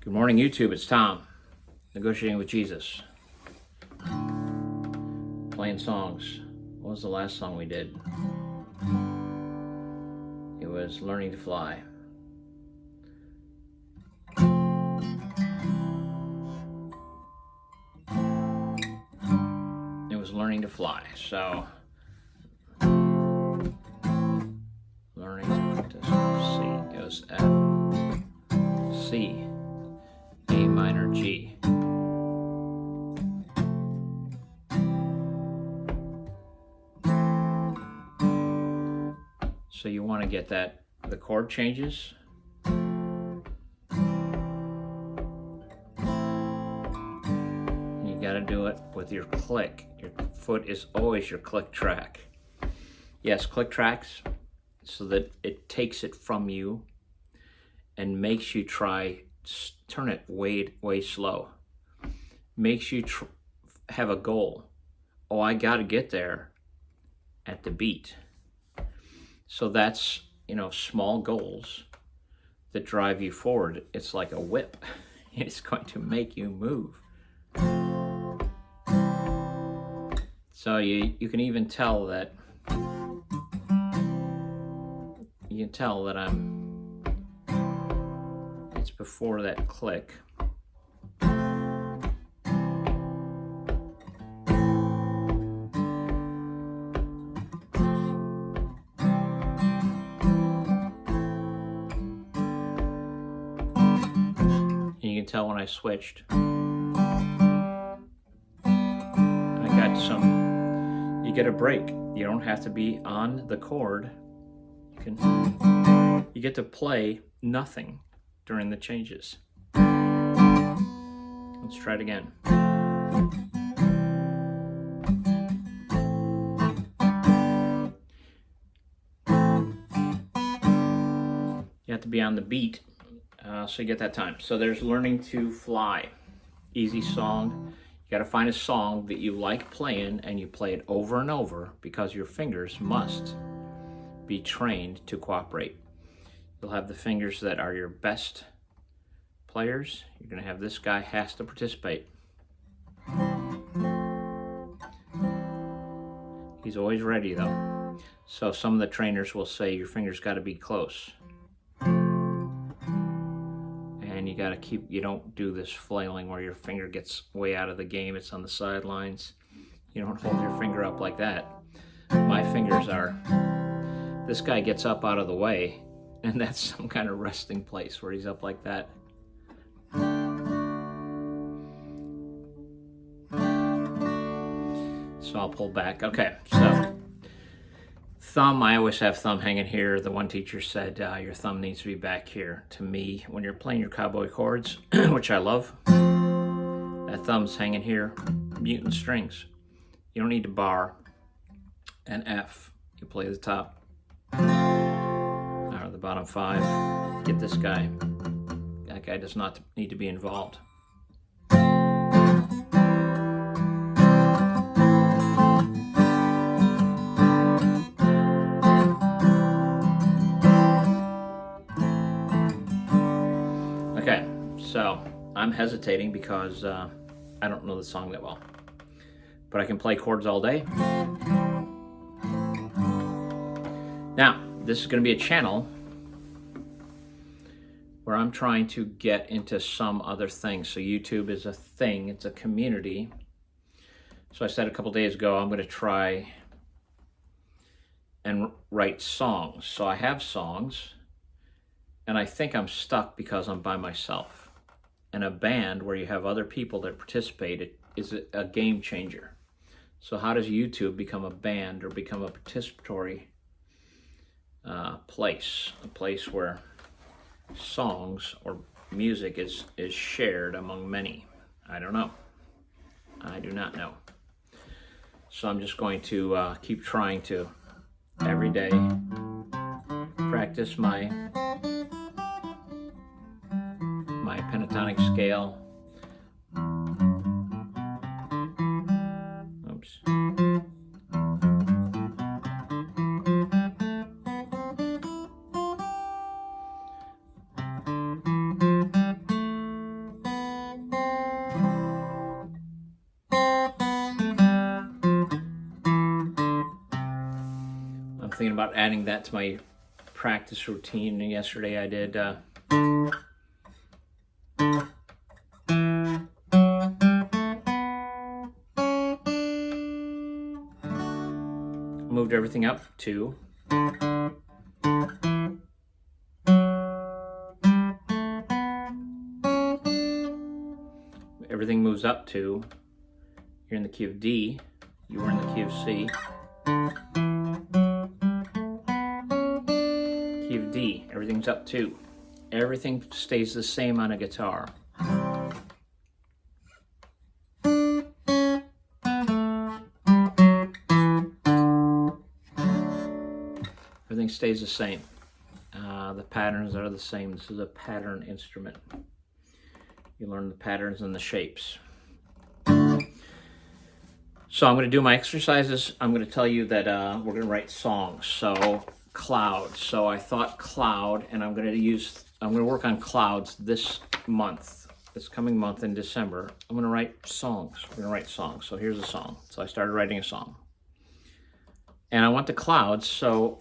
Good morning, YouTube. It's Tom, negotiating with Jesus, playing songs. What was the last song we did? It was Learning to Fly. It was Learning to Fly. So, learning to C. It goes F, C, A minor, G. So you want to get the chord changes. And you got to do it with your click. Your foot is always your click track. Yes, click tracks, so that it takes it from you and makes you turn it way slow. Makes you have a goal. Oh, I got to get there at the beat. So that's, small goals that drive you forward. It's like a whip. It's going to make you move. So you can even tell that it's before that click. And you can tell when I switched. You get a break. You don't have to be on the chord. You get to play nothing during the changes. Let's try it again. You have to be on the beat, so you get that time. So there's Learning to Fly. Easy song. You got to find a song that you like playing, and you play it over and over, because your fingers must be trained to cooperate. You'll have the fingers that are your best players. You're going to have this guy has to participate. He's always ready though. So some of the trainers will say your fingers got to be close. And you got to you don't do this flailing where your finger gets way out of the game. It's on the sidelines. You don't hold your finger up like that. My fingers are, this guy gets up out of the way, and that's some kind of resting place where he's up like that. So I'll pull back. Okay, so thumb, I always have thumb hanging here. The one teacher said your thumb needs to be back here. To me, when you're playing your cowboy chords, which I love, that thumb's hanging here, mutant strings. You don't need to bar an F. You play the top or the bottom 5. Get this guy. That guy does not need to be involved. Okay, so I'm hesitating because I don't know the song that well, but I can play chords all day. Now, this is going to be a channel where I'm trying to get into some other things. So YouTube is a thing, it's a community. So I said a couple days ago, I'm going to try and write songs. So I have songs, and I think I'm stuck because I'm by myself. And a band where you have other people that participate is a game changer. So how does YouTube become a band or become a participatory place? A place where songs or music is shared among many. I don't know. I do not know. So I'm just going to keep trying to every day practice my pentatonic scale. Oops. about adding that to my practice routine. Yesterday I did moved everything up to everything moves up to, you're in the key of D, you were in the key of C, key of D, everything's up to. Everything stays the same on a guitar. Everything stays the same. The patterns are the same. This is a pattern instrument. You learn the patterns and the shapes. So I'm going to do my exercises. I'm going to tell you that we're going to write songs. So clouds. So I thought cloud, and I'm going to work on clouds this month, this coming month in December. I'm going to write songs. We're going to write songs. So here's a song. So I started writing a song. And I want the clouds. So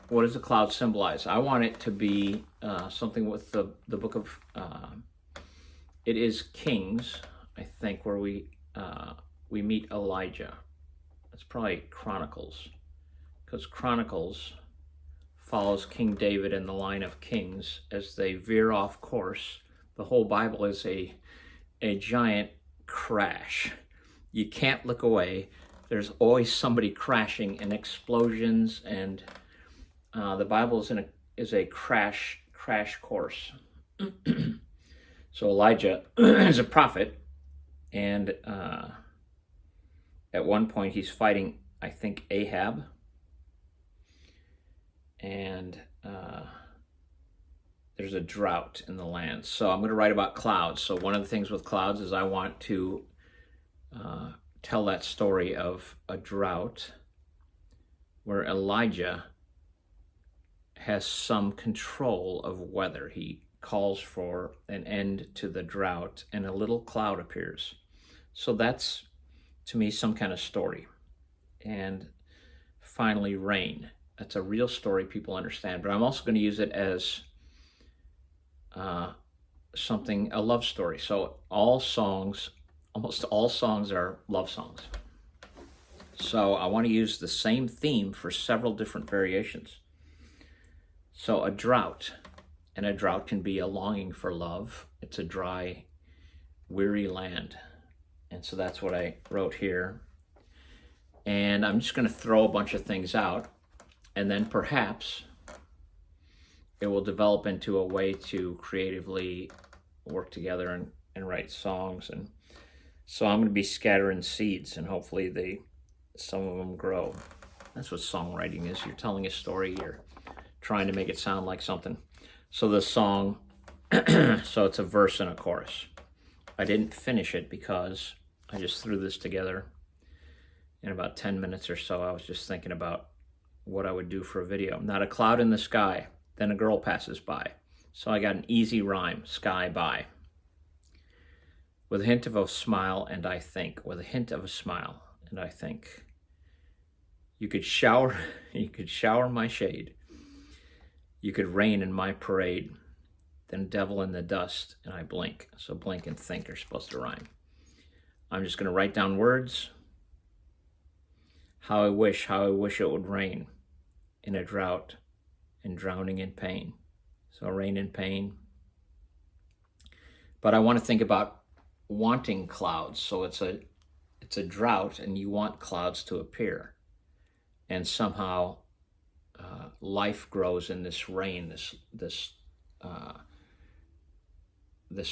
what does the cloud symbolize? I want it to be something with the book of, it is Kings, I think, where we meet Elijah. It's probably Chronicles, because Chronicles follows King David and the line of kings as they veer off course. The whole Bible is a giant crash. You can't look away. There's always somebody crashing and explosions, and the Bible is a crash course. So Elijah is a prophet, and at one point he's fighting, I think, Ahab, and there's a drought in the land. So I'm going to write about clouds. So one of the things with clouds is I want to tell that story of a drought where Elijah has some control of weather. He calls for an end to the drought, and a little cloud appears. So that's, to me, some kind of story. And finally, rain. That's a real story people understand, but I'm also going to use it as a love story. So almost all songs are love songs. So I want to use the same theme for several different variations. So a drought, and a drought can be a longing for love. It's a dry, weary land. And so that's what I wrote here. And I'm just going to throw a bunch of things out, and then perhaps it will develop into a way to creatively work together and write songs. And so I'm going to be scattering seeds, and hopefully some of them grow. That's what songwriting is. You're telling a story, you're trying to make it sound like something. So the song, so it's a verse and a chorus. I didn't finish it because I just threw this together in about 10 minutes or so. I was just thinking about what I would do for a video. Not a cloud in the sky, then a girl passes by. So I got an easy rhyme, sky by. With a hint of a smile, and I think. With a hint of a smile, and I think. You could shower my shade. You could rain in my parade, then devil in the dust, and I blink. So blink and think are supposed to rhyme. I'm just going to write down words. How I wish it would rain in a drought and drowning in pain. So rain in pain. But I want to think about wanting clouds. So it's a drought, and you want clouds to appear. And somehow life grows in this rain, this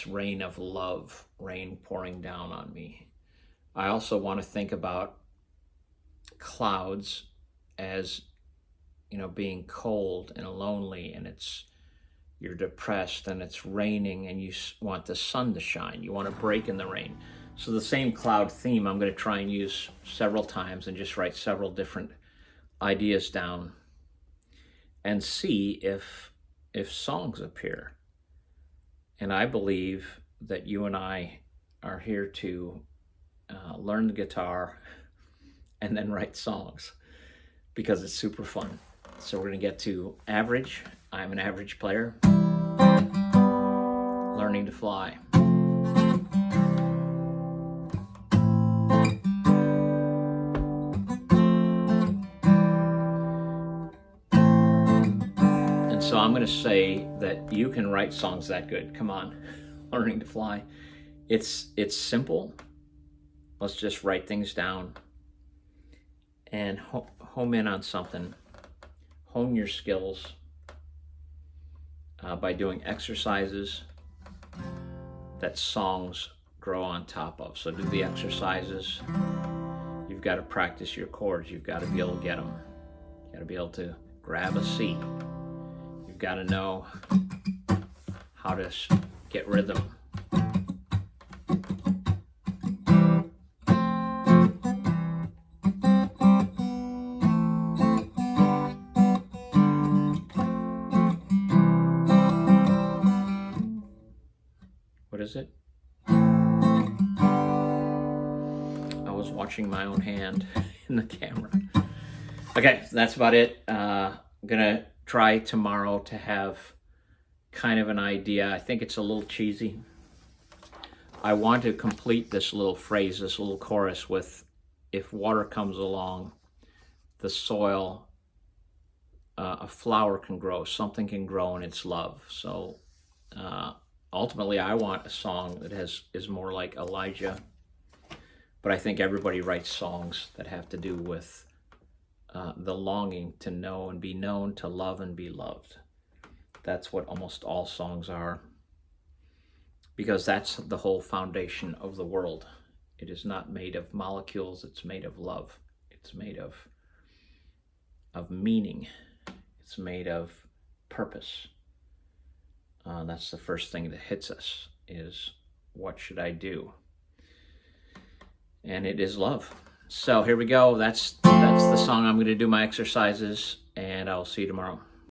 rain of love, rain pouring down on me. I also want to think about clouds as, being cold and lonely, and you're depressed and it's raining and you want the sun to shine. You want to break in the rain. So the same cloud theme I'm going to try and use several times and just write several different ideas down and see if songs appear. And I believe that you and I are here to learn the guitar and then write songs, because it's super fun. So we're going to get to average. I'm an average player. Learning to fly. And so I'm going to say that you can write songs that good. Come on, Learning to Fly. It's simple. Let's just write things down and home in on something. Hone your skills by doing exercises that songs grow on top of. So do the exercises. You've got to practice your chords. You've got to be able to get them. You've got to be able to grab a C. You've got to know how to get rhythm. What is it? I was watching my own hand in the camera. Okay, that's about it. I'm gonna try tomorrow to have kind of an idea. I think it's a little cheesy. I want to complete this little phrase, this little chorus with, if water comes along, the soil, a flower can grow, something can grow, and it's love. So ultimately, I want a song that is more like Elijah, but I think everybody writes songs that have to do with the longing to know and be known, to love and be loved. That's what almost all songs are, because that's the whole foundation of the world. It is not made of molecules, it's made of love. It's made of meaning. It's made of purpose. That's the first thing that hits us, is what should I do? And it is love. So here we go. That's the song. I'm going to do my exercises, and I'll see you tomorrow.